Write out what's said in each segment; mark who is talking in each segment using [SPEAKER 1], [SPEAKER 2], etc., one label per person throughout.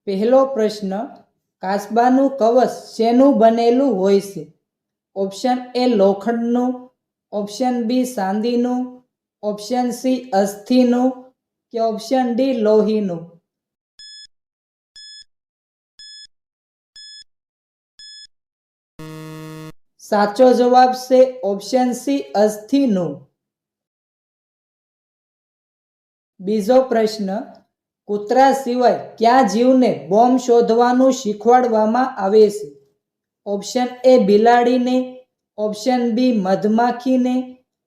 [SPEAKER 1] પહેલો પ્રશ્ન, કાચબાનું કવચ શેનું બનેલું હોય છે? ઓપ્શન એ લોખંડનું, ઓપ્શન બી ચાંદીનું, ઓપ્શન સી અસ્થિનું કે ઓપ્શન ડી લોહીનું. સાચો જવાબ છે ઓપ્શન સી અસ્થિનું. બીજો પ્રશ્ન, કૂતરા સિવાય કયા જીવને બોમ્બ શોધવાનું શીખવાડવામાં આવે છે? ઓપ્શન એ બિલાડીને, ઓપ્શન બી મધમાખીને,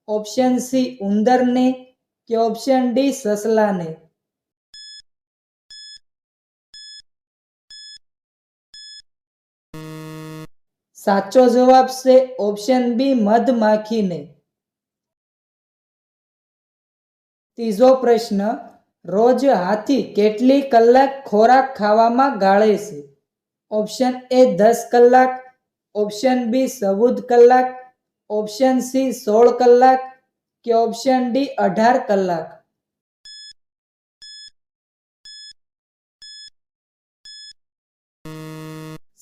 [SPEAKER 1] ઓપ્શન સી ઉંદરને કે ઓપ્શન ડી સસલાને. સાચો જવાબ છે ઓપ્શન બી મધમાખીને. ત્રીજો પ્રશ્ન, રોજ હાથી કેટલી કલાક ખોરાક ખાવામાં ગાળે છે? ઓપ્શન એ 10 કલાક, ઓપ્શન બી 14 કલાક, ઓપ્શન સી 16 કલાક કે ઓપ્શન ડી 18 કલાક.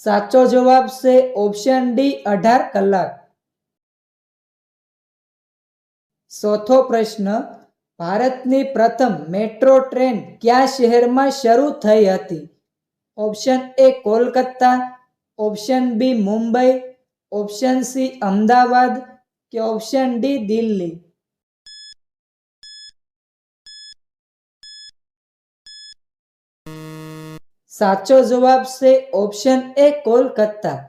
[SPEAKER 1] સાચો જવાબ છે ઓપ્શન ડી 18 કલાક. ચોથો પ્રશ્ન, ભારતની પ્રથમ મેટ્રો ટ્રેન કયા શહેરમાં શરૂ થઈ હતી? Option A Kolkata, option B Mumbai, option C Ahmedabad કે ઓપ્શન ડી દિલ્હી. સાચો જવાબ છે ઓપ્શન એ કોલકાતા.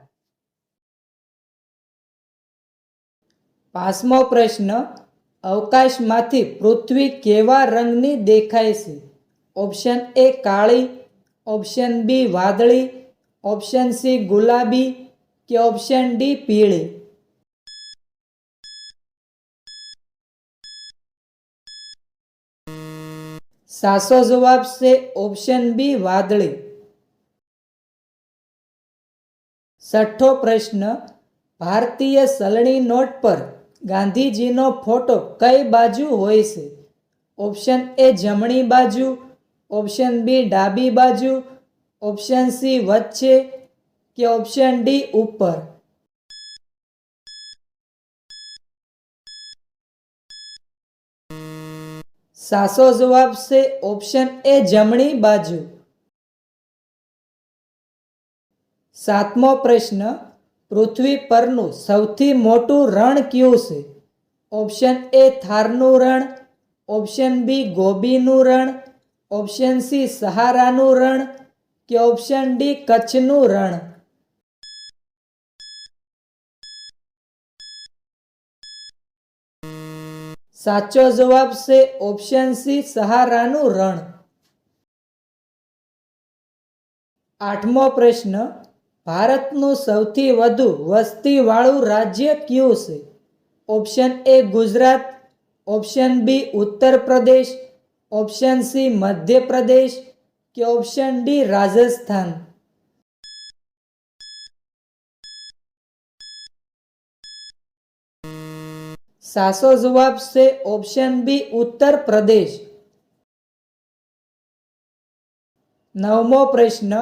[SPEAKER 1] પાંચમો પ્રશ્ન, અવકાશમાંથી પૃથ્વી કેવા રંગની દેખાય છે? ઓપ્શન એ કાળી, ઓપ્શન બી વાદળી, ઓપ્શન સી ગુલાબી કે ઓપ્શન ડી પીળી. સાચો જવાબ છે ઓપ્શન બી વાદળી. છઠ્ઠો પ્રશ્ન, ભારતીય ચલણી નોટ પર ગાંધીજીનો ફોટો કઈ બાજુ હોય છે? ઓપ્શન એ જમણી બાજુ, ઓપ્શન બી ડાબી બાજુ, ઓપ્શન સી વચ્ચે કે ઓપ્શન ડી ઉપર. સાચો જવાબ છે ઓપ્શન એ જમણી બાજુ. સાતમો પ્રશ્ન, પૃથ્વી પરનું સૌથી મોટું રણ કયું છે? ઓપ્શન એ થારનું રણ, ઓપ્શન બી ગોબીનું રણ, ઓપ્શન સી સહારાનું રણ કે ઓપ્શન ડી કચ્છનું રણ. સાચો જવાબ છે ઓપ્શન સી સહારાનું રણ. આઠમો પ્રશ્ન, ભારતનું સૌથી વધુ વસ્તીવાળું રાજ્ય કયું છે? Option A Gujarat, option B Uttar Pradesh, option C Madhya Pradesh કે ઓપ્શન ડી રાજસ્થાન. સાચો જવાબ છે ઓપ્શન બી ઉત્તર પ્રદેશ. નવમો પ્રશ્ન,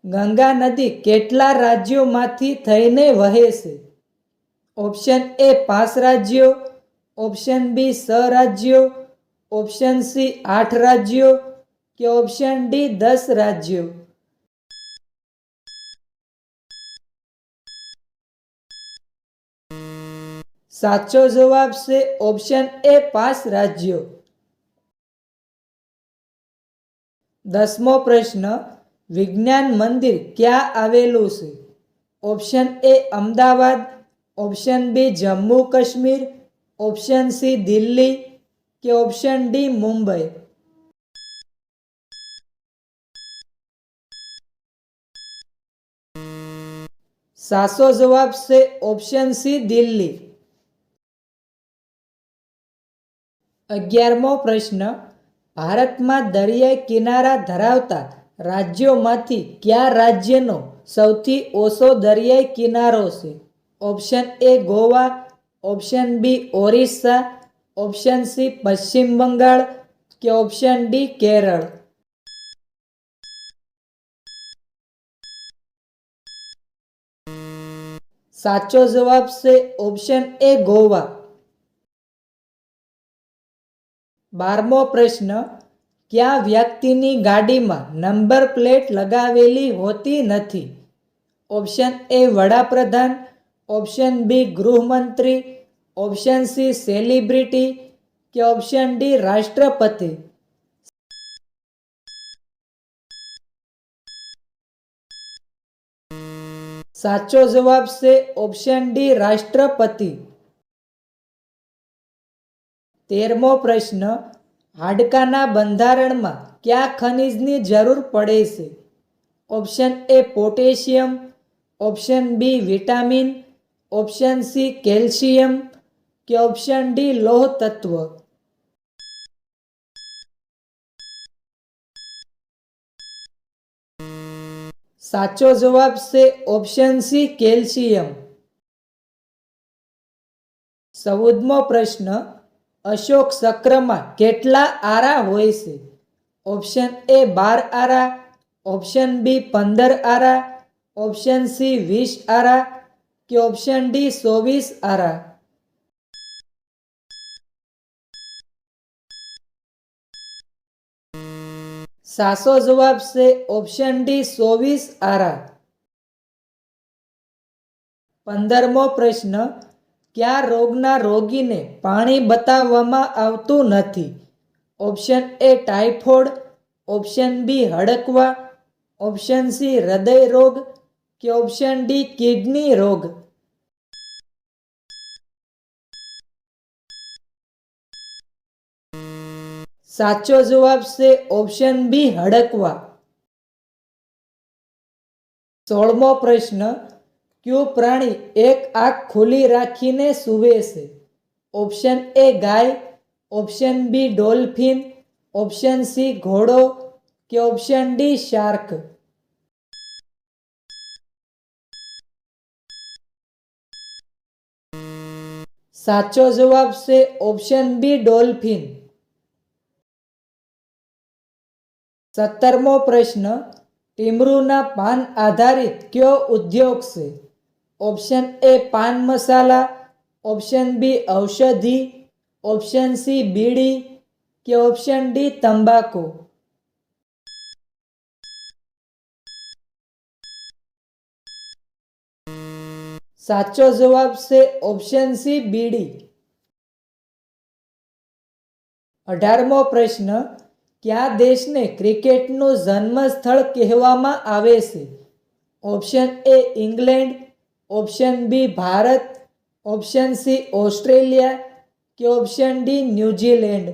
[SPEAKER 1] ગંગા નદી કેટલા રાજ્યોમાંથી થઈને વહે છે? ઓપ્શન એ 5 રાજ્યો, ઓપ્શન બી 6 રાજ્યો, ઓપ્શન સી 8 રાજ્યો કે ઓપ્શન ડી 10 રાજ્યો. સાચો જવાબ છે ઓપ્શન એ 5 રાજ્યો. 10મો પ્રશ્ન, વિજ્ઞાન મંદિર ક્યાં આવેલું છે? Option A Ahmedabad, option B Jammu Kashmir, option C Delhi કે ઓપ્શન ડી મુંબઈ. સાચો જવાબ છે ઓપ્શન સી દિલ્હી. 11મો પ્રશ્ન, ભારતમાં દરિયાઈ કિનારા ધરાવતા રાજ્યોમાંથી કયા રાજ્યનો સૌથી ઓછો દરિયાઈ કિનારો છે? Option A Goa, option B Orissa, option C Paschim Bengal કે ઓપ્શન ડી કેરળ. સાચો જવાબ છે ઓપ્શન એ ગોવા. 12મો પ્રશ્ન, કયા વ્યક્તિની ગાડીમાં નંબર પ્લેટ લગાવેલી હોતી નથી? ઓપ્શન એ વડાપ્રધાન, ઓપ્શન બી ગૃહમંત્રી, ઓપ્શન સી સેલિબ્રિટી કે ઓપ્શન ડી રાષ્ટ્રપતિ. સાચો જવાબ છે ઓપ્શન ડી રાષ્ટ્રપતિ. 13મો પ્રશ્ન, હાડકાના બંધારણમાં કયા ખનિજની જરૂર પડે છે? Option A potassium, option B vitamin, option C calcium કે ઓપ્શન ડી લોહ તત્વ. સાચો જવાબ છે ઓપ્શન સી કેલ્શિયમ. 14મો પ્રશ્ન, અશોક ચક્રમાં કેટલા આરા હોય છે? ઓપ્શન એ 12 આરા, ઓપ્શન બી 15 આરા, ઓપ્શન સી 20 આરા કે ઓપ્શન ડી 24 આરા. સાચો જવાબ છે ઓપ્શન ડી 24 આરા. 15મો પ્રશ્ન, કયા રોગના રોગીને પાણી બતાવવામાં આવતું નથી? Option A typhoid, option B હડકવા, ઓપ્શન સી હૃદય રોગ કે ઓપ્શન ડી કિડની રોગ. સાચો જવાબ છે ઓપ્શન બી હડકવા. 16મો પ્રશ્ન, કયું પ્રાણી એક આંખ ખુલ્લી રાખીને સૂવે છે? ઓપ્શન એ ગાય, option B dolphin, option C ઘોડો કે ઓપ્શન ડી શાર્ક. સાચો જવાબ છે ઓપ્શન બી ડોલ્ફિન. 17મો પ્રશ્ન, ટીમરૂના પાન આધારિત કયો ઉદ્યોગ છે? ઓપ્શન એ પાન મસાલા, ઓપ્શન બી ઔષધિ, ઓપ્શન સી બીડી કે ઓપ્શન ડી તંબાકુ. સાચો જવાબ છે ઓપ્શન સી બીડી. 18મો પ્રશ્ન, કયા દેશને ક્રિકેટનું જન્મ સ્થળ કહેવામાં આવે છે? ઓપ્શન એ England, option B Bharat, option C Australia કે ઓપ્શન ડી ન્યૂઝીલેન્ડ.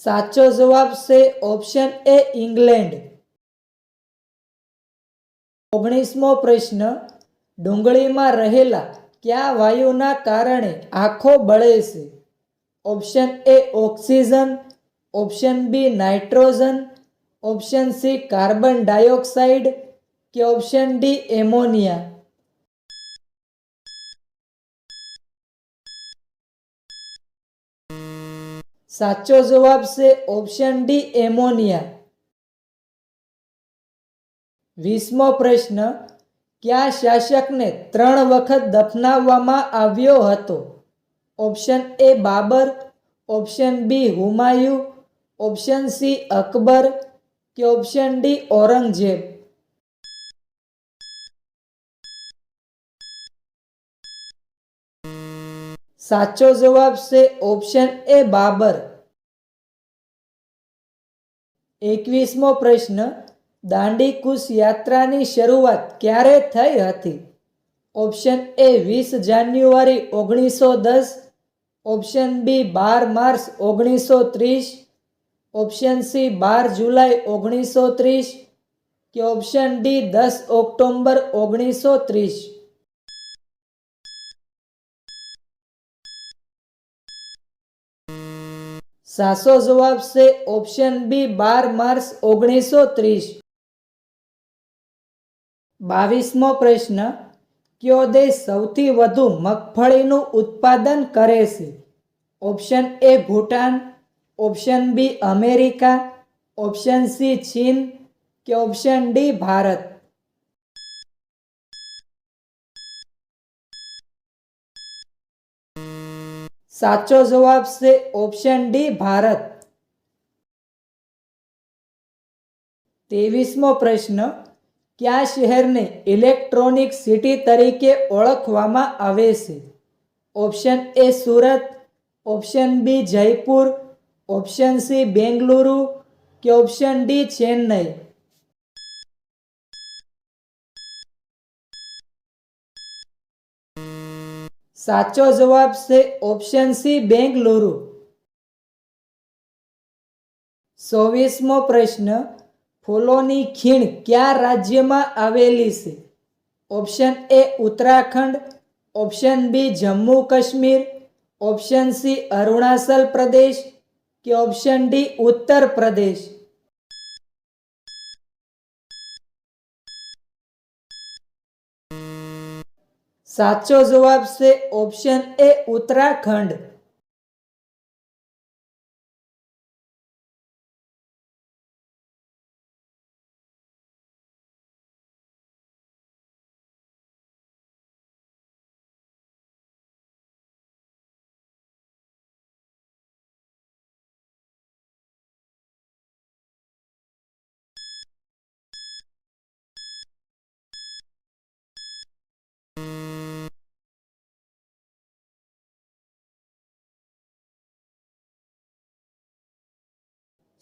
[SPEAKER 1] સાચો જવાબ છે ઓપ્શન એ ઇંગ્લેન્ડ. 19મો પ્રશ્ન, ડુંગળીમાં રહેલા કયા વાયુના કારણે આંખો બળે છે? Option A oxygen, option B nitrogen, option C carbon dioxide કે ઓપ્શન ડી એમોનિયા. સાચો જવાબ છે ઓપ્શન ડી એમોનિયા. 20મો પ્રશ્ન, કયા શાસકને 3 વખત દફનાવવામાં આવ્યો હતો? Option A Babur, option B Humayun, option C Akbar કે ઓપ્શન ડી ઔરંગઝેબ. સાચો જવાબ છે ઓપ્શન એ બાબર. 21મો પ્રશ્ન, દાંડીકૂચ યાત્રાની શરૂઆત ક્યારે થઈ હતી? ઓપ્શન એ 20 જાન્યુઆરી 1910, ઓપ્શન બી 12 માર્ચ 1930, ઓપ્શન સી 12 જુલાઈ 1930 કે ઓપ્શન ડી 10 ઓક્ટોબર 1930. સાચો જવાબ છે ઓપ્શન બી 12 માર્ચ 1930. 22મો પ્રશ્ન, કયો દેશ સૌથી વધુ મગફળીનું ઉત્પાદન કરે છે? Option A Bhutan, option B America, option C ચીન કે ઓપ્શન ડી ભારત? સાચો જવાબ છે ઓપ્શન ડી ભારત. 23મો પ્રશ્ન, કયા શહેરને ઇલેક્ટ્રોનિક સિટી તરીકે ઓળખવામાં આવે છે? Option A Surat, option B Jaipur, option C Bengaluru કે ઓપ્શન ડી ચેન્નઈ? સાચો જવાબ છે ઓપ્શન સી બેંગલુરુ. 24મો પ્રશ્ન, ફૂલોની ખીણ કયા રાજ્યમાં આવેલી છે? Option A Uttarakhand, option B Jammu Kashmir, option C Arunachal Pradesh કે ઓપ્શન ડી ઉત્તર પ્રદેશ? સાચો જવાબ છે ઓપ્શન એ ઉત્તરાખંડ.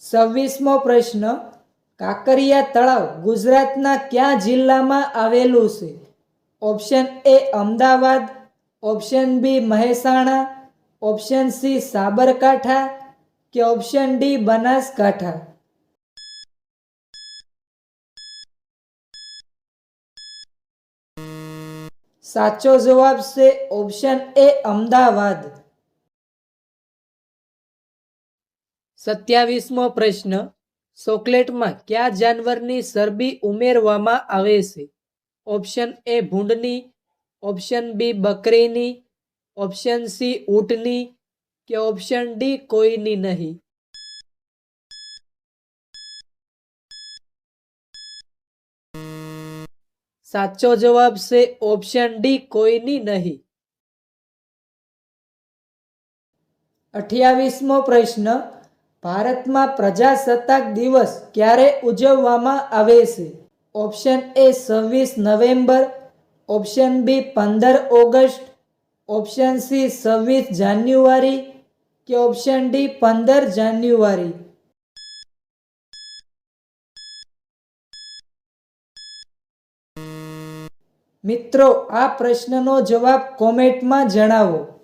[SPEAKER 1] 26મો પ્રશ્ન, કાંકરિયા તળાવ ગુજરાતના કયા જિલ્લામાં આવેલું છે? Option A Ahmedabad, option B Mehsana, option C Sabarkantha કે ઓપ્શન ડી બનાસકાંઠા? સાચો જવાબ છે ઓપ્શન એ અમદાવાદ. 27મો પ્રશ્ન, ચોકલેટમાં કયા જાનવરની ચરબી ઉમેરવામાં આવે છે? ઓપ્શન એ ભૂંડની, ઓપ્શન બી બકરીની, ઓપ્શન સી ઊંટની કે ઓપ્શન ડી કોઈની નહીં? સાચો જવાબ છે ઓપ્શન ડી કોઈની નહીં. 28મો પ્રશ્ન, ભારતમાં પ્રજાસત્તાક દિવસ ક્યારે ઉજવવામાં આવે છે? ઓપ્શન એ 26 નવેમ્બર, ઓપ્શન બી 15 ઓગસ્ટ, ઓપ્શન સી 26 જાન્યુઆરી કે ઓપ્શન ડી 15 જાન્યુઆરી? મિત્રો, આ પ્રશ્નનો જવાબ કોમેન્ટમાં જણાવો.